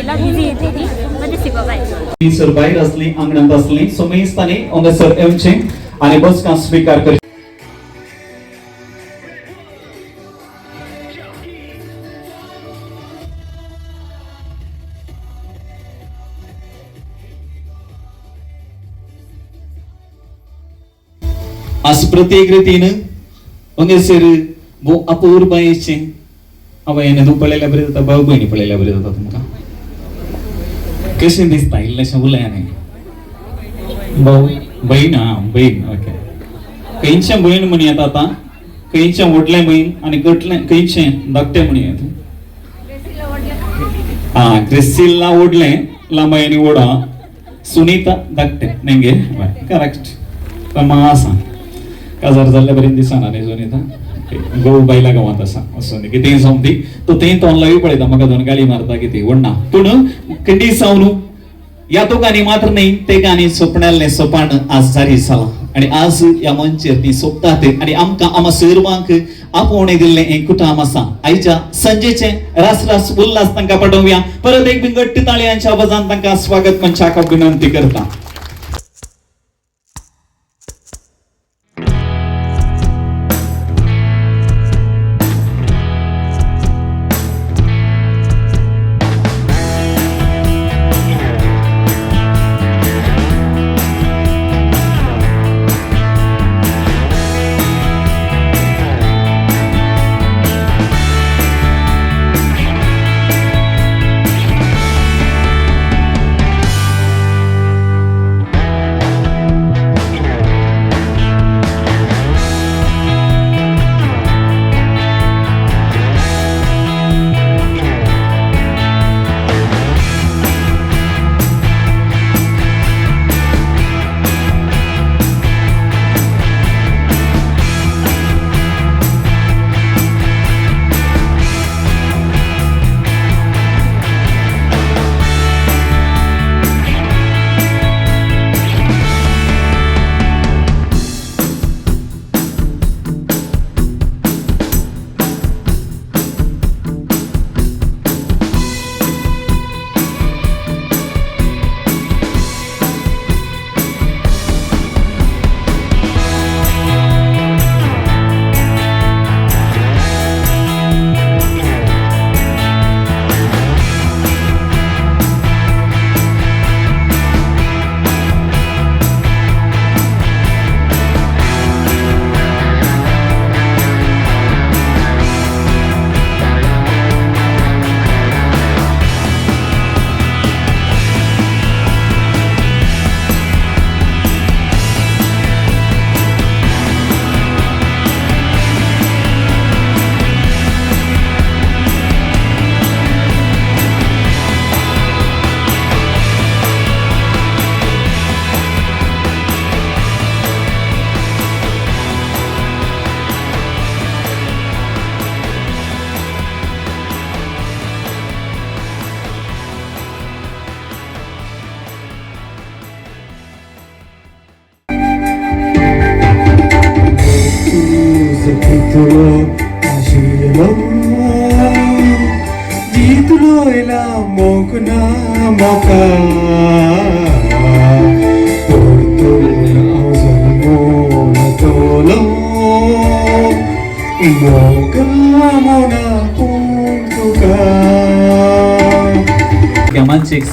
पयला बिजी येते ती म्हणजे सिबा बाय सर भायर असली आंगणांत असली सो मेजतानी हांगासर येवचें आनी बसका स्वीकार करचें. आज प्रत्येक रितीन हांगासर भोव अपूर्बायेचें आवयन तूं पळयल्या बरें जाता भाव भयणी पळयल्या बरें जाता तुमकां कशें दिसता इल्लेशें उलयान भाऊ बहीण बहीण ओके खंयचें बहीण म्हणी येता आतां खंयचें व्हडलें बहीण आनी खंयचें धाकटें म्हणी येता क्रिस्टिला व्हडलें लांबायनी व्हडा सुनीता धाकटें नेंगे करेक्ट मा आसा काजार जाल्ल्या बरें दिसना न्ही सुनीता गो बायला गांवांत आसा असो न्ही कितेंय जावं ती तो तें तोंडलाय पळयता म्हाका दोन गाळी मारता कितें व्हडना पूण कितें जावं या तो गाणी मात्र नाही ते गाणी सोपण्याले सोपान आज जारी जाला आणि आज या मंचेर ती सोपतात आणि आमकां आमा सर्वांक आपोवणे दिल्लें एक कुटाम आसा आयच्या संजेचे रास रास उल्हास तांकां पाठोवया परत एक बिंगट्ट ताळयांच्या आवाजान तांकां स्वागत मंचाक विनंती करता.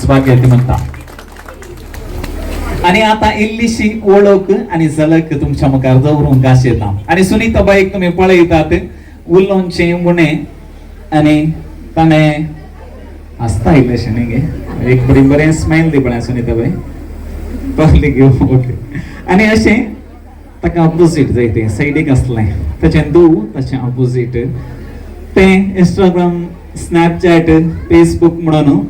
स्वागत म्हणता आणि आता इल्लीशी ओळख आणि झलक तुमच्या मुखार दवरूंक आशिल्ला आणि सुनीताबाईक तुम्ही पळयतात उलोवचें मुणे आणि ताणें आसता इल्लेशें न्ही गे एक बरें स्मायल दी पळय सुनीताबाई पळयली घेवन ओके आणि अशें ताका ऑपोजीट जाय तें सायडीक आसलें ताचें दू ताचें ऑपोजीट तें इंस्टाग्राम स्नॅपचॅट फेसबुक म्हणून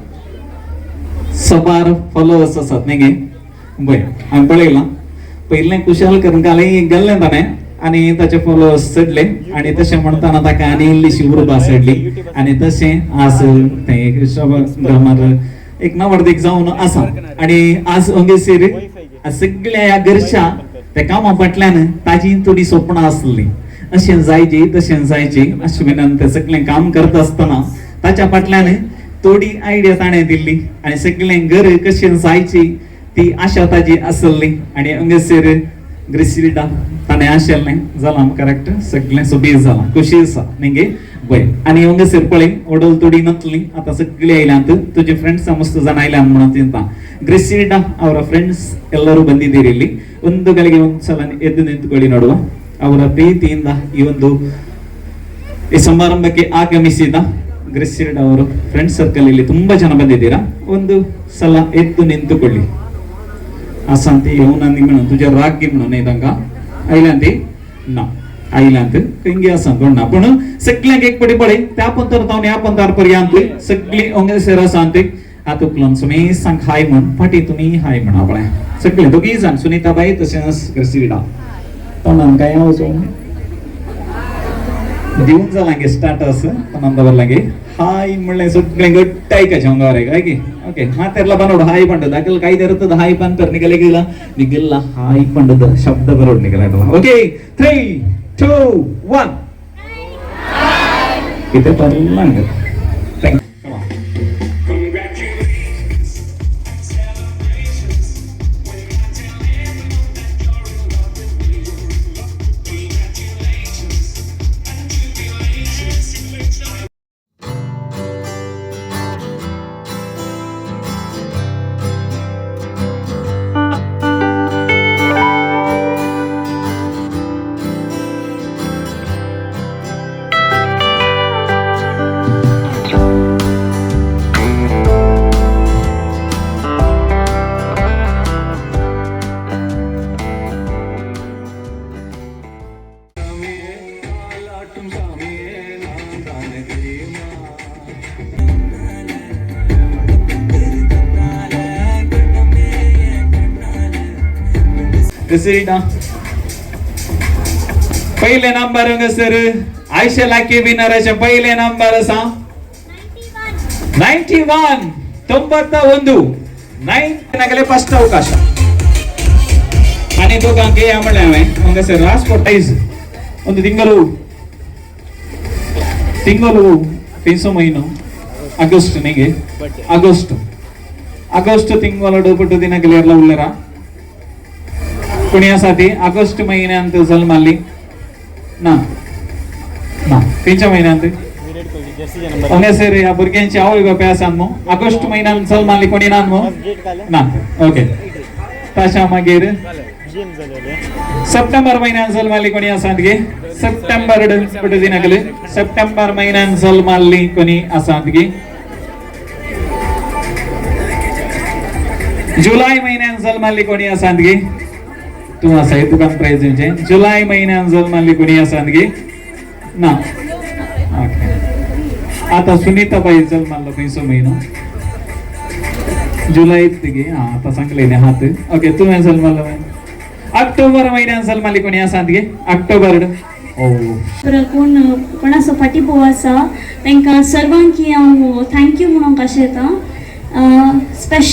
सबार फॉलोअर्स आसात न्ही गे बरें हांवें पळयलां पयलें कुशाल करंकाले गेल्लें ताणें आणि ताचे फॉलोअर्स चडले आणि तशें म्हणटाना ताका आनी इल्लीशी उर्बा चडली आणि तशें आज तें इंस्टाग्रामार एक नावर्दीक जावन आसा आणि आज अंगेसीर सगळ्या ह्या घरच्या त्या कामा फाटल्यान ताजी थोडी स्वप्नां आसली अशें जायची तशें जायची अश्विनान तें सगळें काम करता आसतना ताच्या फाटल्यान थोडी आयडिया ताणें दिल्ली आनी सगळें घर कशें जायची ती आशा ताजी आसली आनी हांगासर ग्रिसिल्डा ताणें आशिल्लें जालां करेक्ट सगळें सोबीत जालां खुशी आसा निंगे बय आनी हांगासर पळय ओडोल थोडी नतली आतां सगळीं आयल्यांत तुजे फ्रेंड्स मस्त जाण आयल्यान म्हणून तिंता ಗ್ರೆಸಿಲ್ಡಾ ಅವರ ಫ್ರೆಂಡ್ಸ್ ಎಲ್ಲರೂ ಬಂದಿದ್ದೀರಿ ಇಲ್ಲಿ ಒಂದು ಗಳಿಗೆ ಒಂದ್ಸಲ ಎದ್ದು ನಿಂತುಕೊಳ್ಳಿ ನೋಡುವ ಅವರ ಪ್ರೀತಿಯಿಂದ ಈ ಸಮಾರಂಭಕ್ಕೆ ಆಗಮಿಸಿದ ಗ್ರೆಸಿಲ್ಡಾ ಅವರು ಫ್ರೆಂಡ್ ಸರ್ಕಲ್ ಇಲ್ಲಿ ತುಂಬಾ ಜನ ಬಂದಿದ್ದೀರಾ ಒಂದು ಸಲ ಎದ್ದು ನಿಂತುಕೊಳ್ಳಿ ಅಸಂತಿ येऊन म्हणून तुझ्या राग घे म्हणून इथंका आयलांती ना आयलांत कंगी असं कोण ना पण सगळ्यांक एक पडी पडे त्या पंतर तावन ह्या पंतार पर्यंत सगळी ओंगे सेरा सांगते आता उकलून सुमी सांग हाय म्हण फाटी तुम्ही हाय म्हणा आपल्या सगळे दोघी जाण सुनीताबाई तशेंच ग्रेसिल्डा तोंडान काय आवचो दिवून जालांगे स्टार्टर्स तोंडान दवरलांगे हाय म्हणले सगळे घट्ट ऐकायचे अंगावर आहे काय की ओके ಮಾತೆಲ್ಲ बनोड हाय पंडद ಅಕಲ್ ಕೈ ಇರುತ್ತದೆ ಹಾಯ್ ಪಂತರ್ ನಿಗಲಿಗಿಲ್ಲ ಹಾಯ್ पंडद ಶಬ್ದ ಬರೋಡ್ ನಿಗಲ ಓಕೆ 3 2 1 ಇತೆ ಪರ್ಲಂಗ ಥ್ಯಾಂಕ್ ग्रेसिल्डा पहिले नंबर सर आयशा लाकी विनराचे पहिले नंबर असा 91 91 9 ಫಸ್ಟ್ ಅವಕಾಶ आणि दोघांके या म्हणले हांवें सर लास्ट प्राइज ಒಂದು ತಿಂಗಳು तीनसो महिनो ಆಗಸ್ಟ್ ನಿಗೆ ಆಗಸ್ಟ್ ತಿಂಗಳು ಪಟ್ಟು ದಿನ ಕ್ಲಿಯರ್ला उरलेरा पुण्यासाठी ऑगस्ट महिन्यात जन्माली ना तेंच्या महिन्यात सर ह्या भुरग्यांची आवय बापाय आसात मो ऑगस्ट महिन्यात जन्माली कोणी ना मो ना ओके ताच्या मागीर सप्टेंबर महिन्यात जन्माली कोणी आसात गे सप्टेंबर दिनाकले सप्टेंबर महिन्यात जन्माली कोणी आसात गे जुलै महिन्यात जन्माली कोणी आसात गे तू असा आहे तुका प्राइज जुलै महिन्यात जन्माली कोणी आसात गे ना ओके आता सुनीताबाई जन्माला खंयचो महिनो जुलैत गे हा आता सांगले ने हात ओके तुवें जन्माला ऑक्टोबर महिन्यात जन्माली कोणी आसात गे ऑक्टोबर कोण असो फाटी पोव आसा तांकां सर्वांक हांव थँक्यू म्हणून कशें येता स्पेशल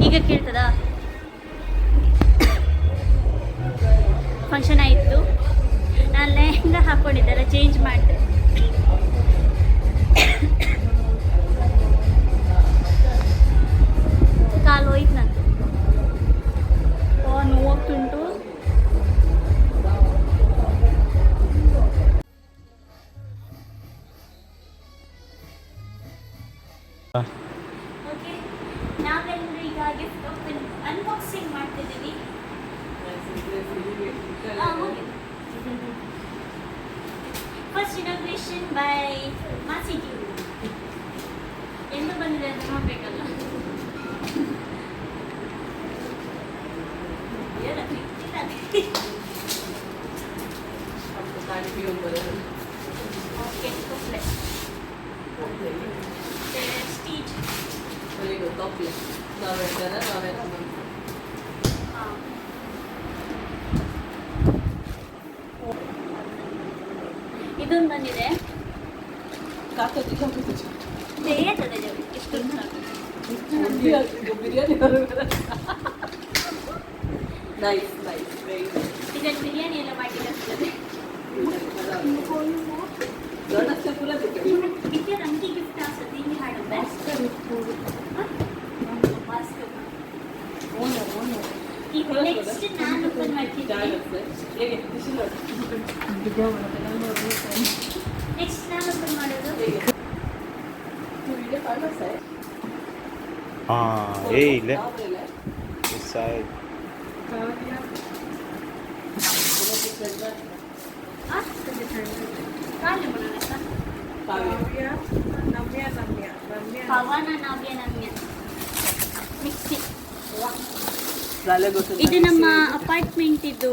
ಈಗ ಕೇಳ್ತದ? ಫಂಕ್ಷನ್ ಆಯಿತು. ನಾನು ಲೆಹಂಗಾ ಹಾಕ್ಕೊಂಡಿದ್ದೆಲ್ಲ ಚೇಂಜ್ ಮಾಡಿದೆ. ಕಾಲು ಹೋಯ್ತು ನಂದು. ನೋವಾಗ್ತುಂಟು. ಓಕೆ, ನಾವೆಲ್ಲರೂ ಈಗ ಗಿಫ್ಟ್ ಅನ್ಬಾಕ್ಸಿಂಗ್ ಮಾಡ್ತಿದ್ದೀವಿ. ಫಸ್ಟ್ ಇನಾಗ್ರೇಷನ್ ಬೈ ಮಾಸಿಟಿ. ಎಂದು ಬಂದಿದೆ ಅಂತ ನೋಡ್ಬೇಕಲ್ಲ. ಓಕೆ, ಸ್ಟೀಚ್ ಇದೊಂದು ಬಂದಿದೆ. ಎಷ್ಟು ಇದನ್ನು ಬಿರಿಯಾನಿ ಎಲ್ಲ ಮಾಡಿರ್ತದೆ. ಇದಕ್ಕೆ ನಮಗೆ ಗಿಫ್ಟ್ ಆಗ್ತದೆ. ಹಿಂಗೆ ಹಾಡುತ್ತೆ ಈಗ ನೆಕ್ಸ್ಟ್ ನಾನು ಓಪನ್ ಮಾಡ್ತಿದ್ದೀನಿ. ನೆಕ್ಸ್ಟ್ ನಾನು ಓಪನ್ ಮಾಡೋದು. ಇಲ್ಲೇ ಪವನ ನವ್ಯ ನಮ್ಯ ಮಿಕ್ಸಿ. ಇದು ನಮ್ಮ ಅಪಾರ್ಟ್ಮೆಂಟ್ ಇದು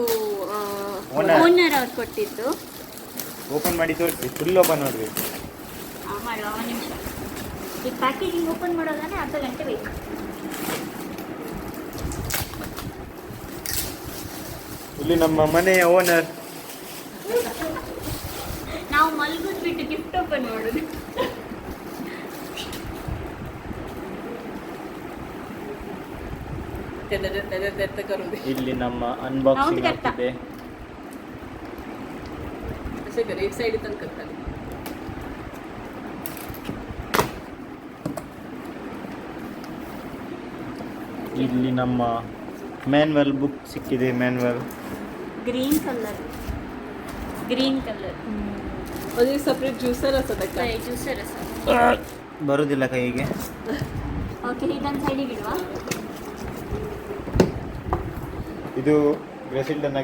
ಓನರ್ ಅವ್ರು ಕೊಟ್ಟಿದ್ದು. ಓಪನ್ ಮಾಡಿ ತೋರಿಸಿ, ಫುಲ್ ಓಪನ್ ಮಾಡಬೇಕು. ಮಾಡುವ ಒಂದು ನಿಮಿಷ. ಈ ಪ್ಯಾಕೇಜಿಂಗ್ ಓಪನ್ ಮಾಡೋದಾದ್ರೆ ಅರ್ಧ ಗಂಟೆ ಬೇಕು. ಇಲ್ಲಿ ನಮ್ಮ ಮನೆಯ ಓನರ್. ನಾವು ಮಲ್ಗೋದ್ ಬಿಟ್ಟು ಗಿಫ್ಟ್ ಓಪನ್ ಮಾಡೋದು. ಇಲ್ಲಿ ನಮ್ಮ ಅನ್ಬಾಕ್ಸಿಂಗ್ ಆಗ್ತಿದೆ. ಇಲ್ಲಿ ನಮ್ಮ ಮ್ಯಾನ್ಯಲ್ ಬುಕ್ ಸಿಕ್ಕಿದೆ. ಮ್ಯಾನ್ಯಲ್ ಗ್ರೀನ್ ಕಲರ್ ಅದು ಸಪ್ರೇಟ್ ಜ್ಯೂಸರ್ ಅಸದಕ್ಕೆ ಜ್ಯೂಸರ್ ಅಸ ಬರುವುದಿಲ್ಲ ಕೈಗೆ. ಓಕೆ, ಇದನ್ನು ಸೈಡಿಗೆ ಇಡುವ. ಇದು ಗ್ರೆಸಿಲ್ಡನ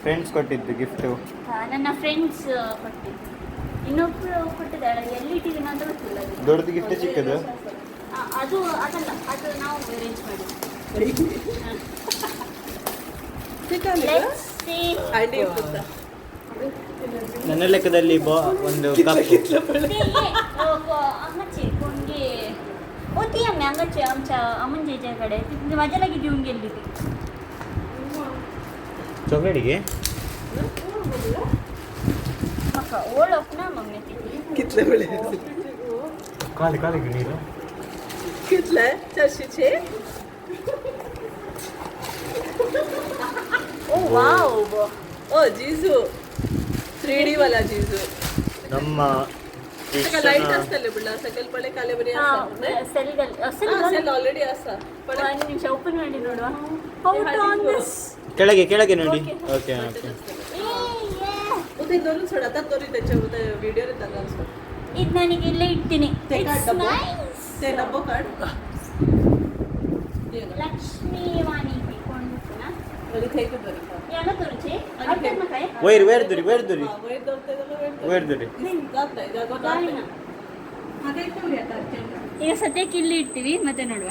ಫ್ರೆಂಡ್ಸ್ ಕೊಟ್ಟಿದ್ದು ಗಿಫ್ಟು. ನನ್ನ ಫ್ರೆಂಡ್ಸ್ ಕೊಟ್ಟಿದ್ದು. ಇನ್ನೊಬ್ರು ಕೊಟ್ಟಿದ್ದಾಳೆ, ಎಲ್ಲಿ ಟಿವಿನ ಅಂತ ಗೊತ್ತಿಲ್ಲ. ದೊಡ್ಡದು ಗಿಫ್ಟ್ ಸಿಕ್ಕದು. ಅದು ಅದಲ್ಲ, ಅದು ನಾವು ಅರೇಂಜ್ ಮಾಡಿದ್ವಿ. ನನ್ನ ಲೆಕ್ಕದಲ್ಲಿ ಒಂದು ಕಪ್. अंगाचे कोणगे होती आम्ही अंगाचे आमच्या अमंजेच्याकडे तिथे माझ्या लगे घेऊन गेली ती चॉकलेटಗೆ मका ओळख ना मम्मी ती कितले वेळे काली काली गिनीला कितले 400 ओ वाव ओ जीजू 3D वाला जीजू ನಮ್ಮ सगळं लाईट असतले बिडला सगळं पळे काले बरी सेल ऑलरेडी असा पण ಒಂದು ನಿಮಿಷ ಓಪನ್ ಮಾಡಿ ನೋಡುವ. ಫೋಟೋ ಆನ್ ದಿಸ್ ಕೆಳಗೆ ಕೆಳಗೆ ನೋಡಿ. ಓಕೆ ಓಕೆ उदे दोन सोडतात तोरी त्याच्या व्हिडिओ रे दादा ಇದು ನನಗೆ ಇಲ್ಲೇ ಇಡ್ತೀನಿ. ते It's काढ डब्बो nice. ते डब्बो काढ ಲಕ್ಷ್ಮೀ ವಾಣಿ ಕೊಂಡುನಾ तरी थे के तरी याला तोरचे ಅರ್ಧ काय ವೈರ್ ವೈರ್ ದುರಿ वैर दौते ವೈರ್ ದುರಿ जात नाही जागो ಗಾಳಿನ. ಹಾಗೆ ಇಟ್ಟು ಅರ್ಜೆಂಟ್ ಈಗ ಸದ್ಯಕ್ಕೆ ಇಲ್ಲಿ ಇಡ್ತೀವಿ, ಮತ್ತೆ ನೋಡುವ.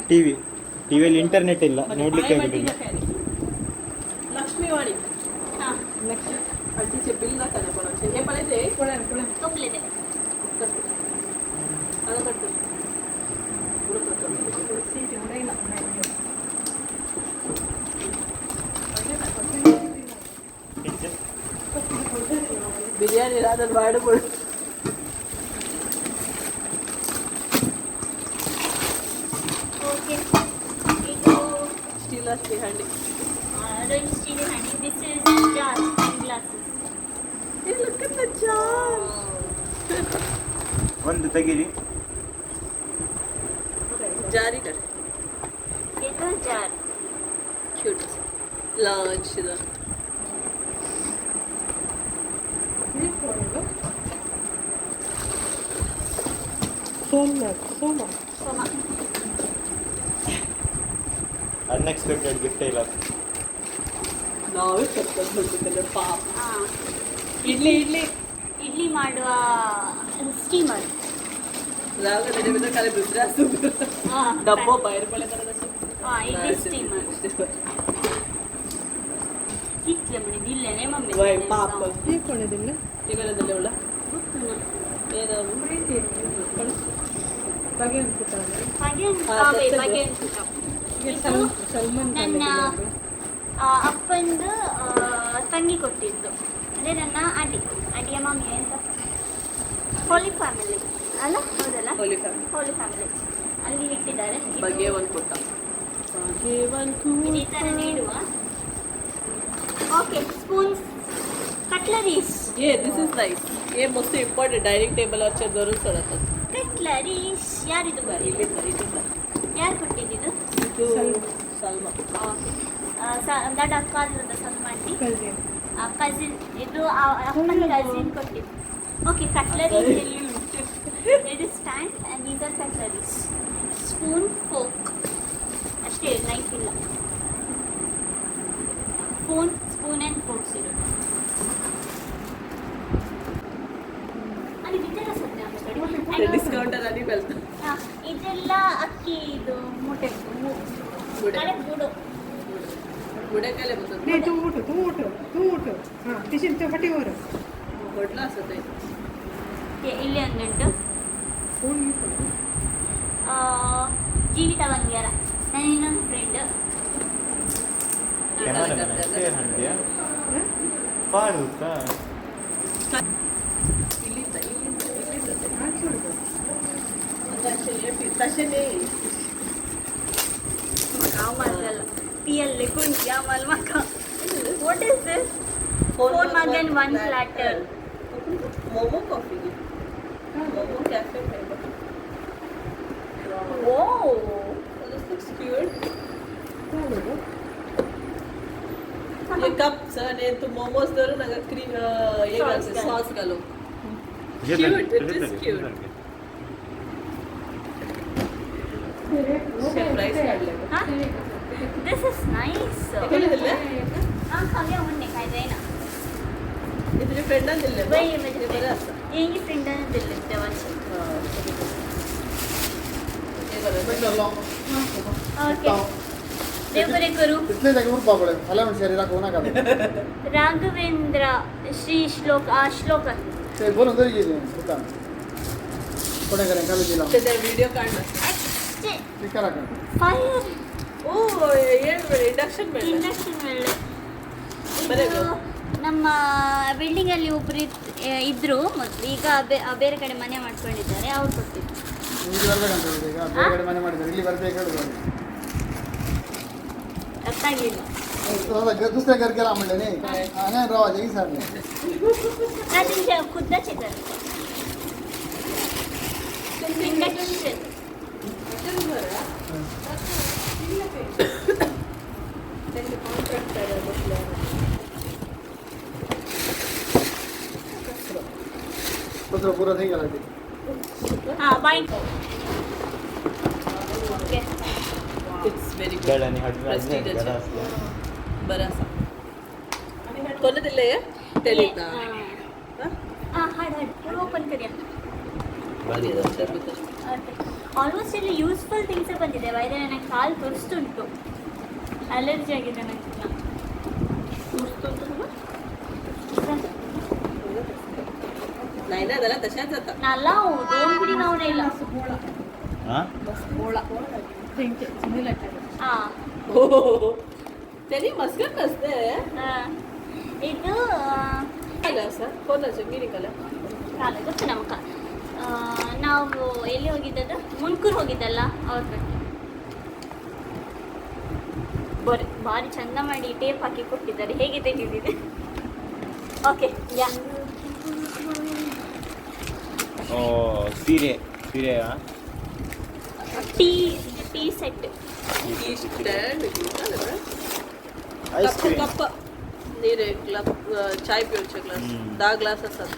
ಟಿವಿಯಲ್ಲಿ ಇಂಟರ್ನೆಟ್ ಇಲ್ಲ, ನೋಡ್ಲಿಕ್ಕೆ ಆಗುದಿಲ್ಲ. लक्ष्मी वाणी ಹಾ, नेक्स्ट आजीचे बिल दाखवलं कोणाचे हे पण येते कोण ತೊಕ್ಲಿದೆ. ಅದು ಕಟ್ಟು ಬಿರಿಯಾನಿ ಅದನ್ನು ಮಾಡಿಬಿಡು. Okay, steel Handi. Orange steel honey. This is jar and glasses. Hey, look at the jar. ಒಂದು ತೆಗೀರಿ. ಜಾರಿ ಕಡೆ ಇದು jar. ಕ್ಯೂಟ್ ಲಾಂಚ್ ಇದು. Soma. ಅನ್ಎಕ್ಸ್ಪೆಕ್ಟೆಡ್ ಗಿಫ್ಟ್ ಇಲ್ಲ. ನಾವೇ ಕರ್ಕೊಂಡು ಹೋಗ್ಬೇಕಲ್ಲ ಪಾಪ. ಇಡ್ಲಿ ಮಾಡುವ ಸ್ಟೀಮರ್. ರಾಗ ನಡೆ ಬಿದ್ದ ಕಾಲ ಬಿದ್ರಾಸು ಡಬ್ಬ ಬೈರ್ ಬಳೆ ತರದ ಇಡ್ಲಿ ಸ್ಟೀಮರ್. ಇಡ್ಲಿ ಮಾಡಿದ್ದು ಇಲ್ಲೇನೆ ಮಮ್ಮಿ. ಪಾಪ ಈಗಲದಲ್ಲಿ ಉಳ್ಳ ಏನೋ ಹಾಗೆ ನನ್ನ ಅಪ್ಪಂದು ತಂಗಿ ಕೊಟ್ಟಿದ್ದು, ಅಂದರೆ ನನ್ನ ಅಡಿಯ ಮಮ್ಮಿ ಅಂತ. ಹೋಲಿ ಫ್ಯಾಮಿಲಿ ಅಲ್ಲ, ಹೌದಲ್ಲ, ಹೋಲಿ ಫ್ಯಾಮಿಲಿ ಅಲ್ಲಿ ಇಟ್ಟಿದ್ದಾರೆ. ಬಗ್ಗೆ ಒಂದು ಕೊಟ್ಟ ಈ ಥರ ನೀಡುವ. Okay, spoons, cutleries. This is nice. Most important dining table ಅವ್ರ ಚಂದವರು ಸೊಡತ್ತ ಕಟ್ಲರೀಸ್. ಯಾರಿದು? ಯಾರು ಕೊಟ್ಟಿದ್ದು? ಸಲ್ಮಾ. ದೊಡ್ಡ ಅಕ್ಕ ಆದ್ರದ ಸಲ್ಮಾಟಿ ಕಸಿನ್. ಇದು ಅಪ್ಪನ ಕಸಿನ್ ಕೊಟ್ಟಿದ್ದು. ಓಕೆ, ಕಟ್ಲರೀಸ್ ಎಲ್ಲಿ ಉಂಟು? ಇದು stand and these are cutleries. Spoon, fork ಅಷ್ಟೇ, ನೈಫ್ ಇಲ್ಲ. ಸ್ಪೂನ್ ಆ್ಯಂಡ್ ಫೋಕ್ಸ್ ಇರೋದು. ಅಲ್ಲಿ ಇದೆಲ್ಲ ಸತ್ಯ ಡಿಸ್ಕೌಂಟ್ ಅಲ್ಲಿ ಬೆಲ್ತ ಇದೆಲ್ಲ ಅಕ್ಕಿ, ಇದು ಮೂಟೆ ಬೂಡು ಗುಡಕಲೆ नाही तू उठ हां तिची चपाटीवर ಹೊಡ್ಲ ಅನ್ಸುತ್ತೆ. ಇಲ್ಲಿ ಒಂದುಂಟು. ಜೀವಿತ ಬಂಗ್ಯಾರ, ನನ್ನ ಇನ್ನೊಂದು ಫ್ರೆಂಡ್. ಹಂಡಿಯ ಪಾಡುತ್ತಾ तशेने आम्हाला पियल्ले कोणती आम्हाला माका. What is this? फोन मागेन one platter. Momo coffee momo cafe वो this looks cute. ये कप्स आणि तू मोमोज धरून नका क्रीम हे घाल सॉस घालू. Cute, it is cute. Price काढले हां, दिस इज नाईस. केले दिले हां, खाऊया म्हणणे काय जाईना. हे तुझ्या फ्रेंडाने दिले बाई हे म्हणजे बरं असतं. यांची फ्रेंडाने दिले तेव्हाचे. हे बरं ओके, देव बरे करू. इथले जागेवर पापड मला म्हणजे शरीरात कोणा का राघवेंद्र श्री श्लोक ते बोलून तरी गेले होता कोणा करेन काल दिला त्याचा व्हिडिओ काढला. ते करा का फायर ಓ ಏನು ಇಂಡಕ್ಷನ್ ಬೇಡ ಇಂಡಕ್ಷನ್ ಮೇಲೆ ಬರೇ ಇದು ನಮ್ಮ ಬಿಲ್ಡಿಂಗಲ್ಲಿ ಒಬ್ಬರು ಇದ್ರು ಮೊದಲು. ಈಗ ಬೇರೆ ಕಡೆ ಮನೆ ಮಾಡ್ಕೊಂಡಿದ್ದಾರೆ. ಅವ್ರು ಕೊಟ್ಟಿದ್ದು. ಇಲ್ಲಿ ಬರ್ಬೇಕಂತ ಹೇಳಿದೆ. ಈಗ ಬೇರೆ ಕಡೆ ಮನೆ ಮಾಡಿದ್ದಾರೆ, ಇಲ್ಲಿ ಬರ್ಬೇಕು ಹೇಳಿದ್ರು. ಅರ್ಥ ಆಗಲಿಲ್ಲ. दुसऱ्या घर गेला म्हणले नाही आणि रावाचे विसरले त्यांच्या खुद्दच येतात इंडक्शन. कुत्र पुरा થઈ गेला ते हां, बाय. ओके, इट्स व्हेरी गड आणि हडवे Prestige गड आहे. असल्या बरं असा कोणी दिले तेलिता हाड ಓಪನ್ ಕರಿಯ. ಭಾರಿ ಆಲ್ಮೋಸ್ಟ್ ಇಲ್ಲಿ ಯೂಸ್ಫುಲ್ ಥಿಂಗ್ಸೇ ಬಂದಿದೆ. ವೈದ್ಯ ನನಗೆ ಕಾಲು ತುರಿಸ್ತುಂಟು, ಅಲರ್ಜಿ ಆಗಿದೆ ನನಗೆ. नाही ना त्याला तशाच जातात नाला दोन कुडी नाव नाही हा हां. हो त्यांनी मस्कट नसते ಇದು आलं असं कोणाचं मी निघालं ಕಾಲ ಗೊತ್ತು ನಮ್ಗೆ. ನಾವು ಎಲ್ಲಿ ಹೋಗಿದ್ದದು? ಮುನ್ಕೂರು ಹೋಗಿದ್ದಲ್ಲ, ಅವ್ರ ಕಡೆ. ಭಾರಿ ಚಂದ ಮಾಡಿ ಟೇಪ್ ಹಾಕಿ ಕೊಟ್ಟಿದ್ದಾರೆ. ಹೇಗೆ ತೆಗೆದಿದೆ? ಓಕೆ ಯಾ ಓ ಸೀರೆ ಸೀರೆಯಾ ಟೀ ಸೆಟ್. ಈ ಸ್ಟ್ಯಾಂಡ್ ಐಸ್ ಕ್ರೀಮ್ कप नीरे ग्लास चाय पिवचे ग्लास हम्म. 10 ग्लास असतात.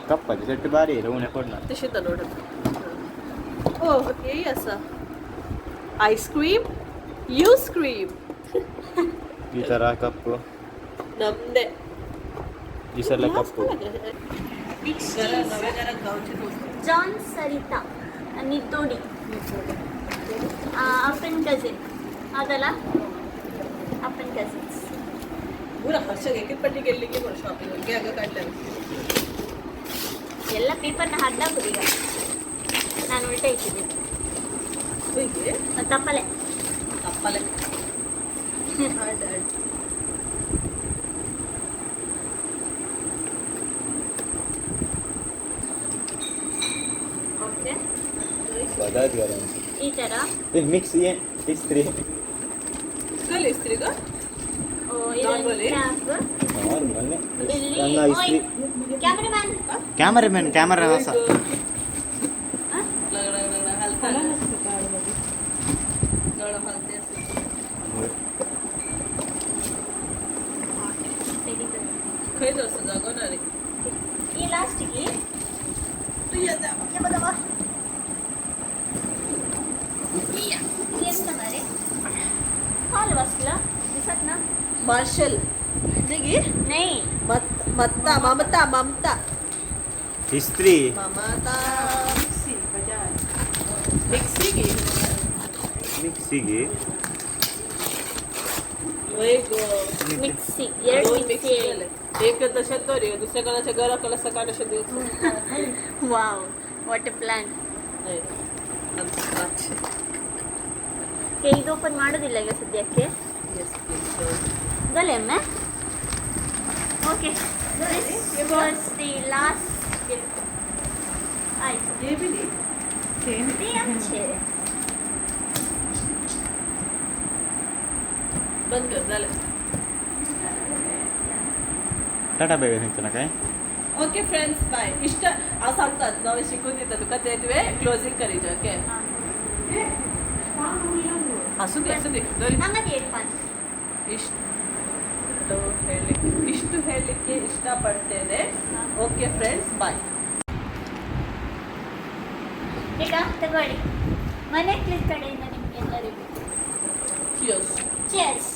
कप्पाचे सेट भारी आहे रवण्या पडणार तशी तर ನೋಡೋದು. ಓ हे असं आईस्क्रीम यूस क्रीम ಈ ತರ ಕಪ್ಪು ನಮ್ದೆ ಈ ಸಲ ಕಪ್ಪು नव्या घरात गावचे लोक जॉन सरिता नितोडी आपण कझिन ಅದಲ್ಲ आपण कझिन्स. ಪೂರ ವರ್ಷಕ್ಕೆ ಎಕ್ಕಿಪಟ್ಟಿ ಗೆಲ್ಲಿಗೆ ಬರೋ ಶಾಪಿಂಗ್ ಹೋಗಿ ಆಗ ಕಾಡ್ತಾರೆ. ಎಲ್ಲ ಪೇಪರ್ನ ಹರಿದಾಕುದು ಈಗ. ನಾನು ಉಲ್ಟಾ ಇಟ್ಟಿದ್ದೀನಿ. ಹೋಗಿ ತಪ್ಪಲೆ ತಪ್ಪಲೆ ಹಾಡ್ ಓಕೆ. ಬದಾದ್ ಗರಂ ಈ ಥರ ಇದು ಮಿಕ್ಸ್ ಏನ್ ಇಸ್ತ್ರಿ ಕಲ್ ಇಸ್ತ್ರಿಗ ಓ, ಇದೊಂದು ನಾರ್ಮಲಿ? ಕ್ಯಾಪ್. ನಾರ್ಮಲ್ ಇಲ್ಲಿ ನನ್ನ ಇಸ್ತ್ರಿ ಕ್ಯಾಮ್ರಾಮ್ಯಾನ್ ಕ್ಯಾಮರಾ ಹೊಸ लग्न हलताना गळ हलते असे खै असं जागवणार आहे. ಈ ಲಾಸ್ಟಿಗೆ तू येत ಎಂತ ಮಾರೆ ಹಾಲು ಬಸ್ಲ दिसत ना मार्शल निगी नाही मत्ता ममता ममता इस्त्री ममता मिक्सी की ಮಿಕ್ಸಿಗೆ एक ಮಿಕ್ಸಿ ಎರಡು दोन ಮಿಕ್ಸಿ मिक्सी एक तशात दोरी दुसऱ्या कलाच्या घरा कला सकाळ अशा दिवस ವಾವ್ ವಾಟ್ ಎ ಪ್ಲಾನ್. ಇದು ಓಪನ್ ಮಾಡೋದಿಲ್ಲ ಈಗ ಸದ್ಯಕ್ಕೆ. ಗಲೆಮ್ಮೆ okay. This was the last gift. ಆಯ್ತು दी अच्छे. बंद कर झालं. टाटा बेग सांगतो काय ओके फ्रेंड्स बाय. इष्ट असं सांगतात नवे शिकून देतात तुका ते तुवे क्लोजिंग करायचे. ओके असू दे दोरी ನಮ್ಮದು ಏರ್ಪಾನ್ ಇಷ್ಟು ಹೇಳಲಿಕ್ಕೆ ಇಷ್ಟಪಡ್ತೇನೆ. Okay friends bye. ಈಗ ತಗೊಳ್ಳಿ ಮನೆ ಕ್ಲಿಕ್ ಕಡೆಯಿಂದ ನಿಮ್ಗೆ ಎಲ್ಲರಿಗೂ ಚಿಯರ್ಸ್. ಚೇರ್ಸ್.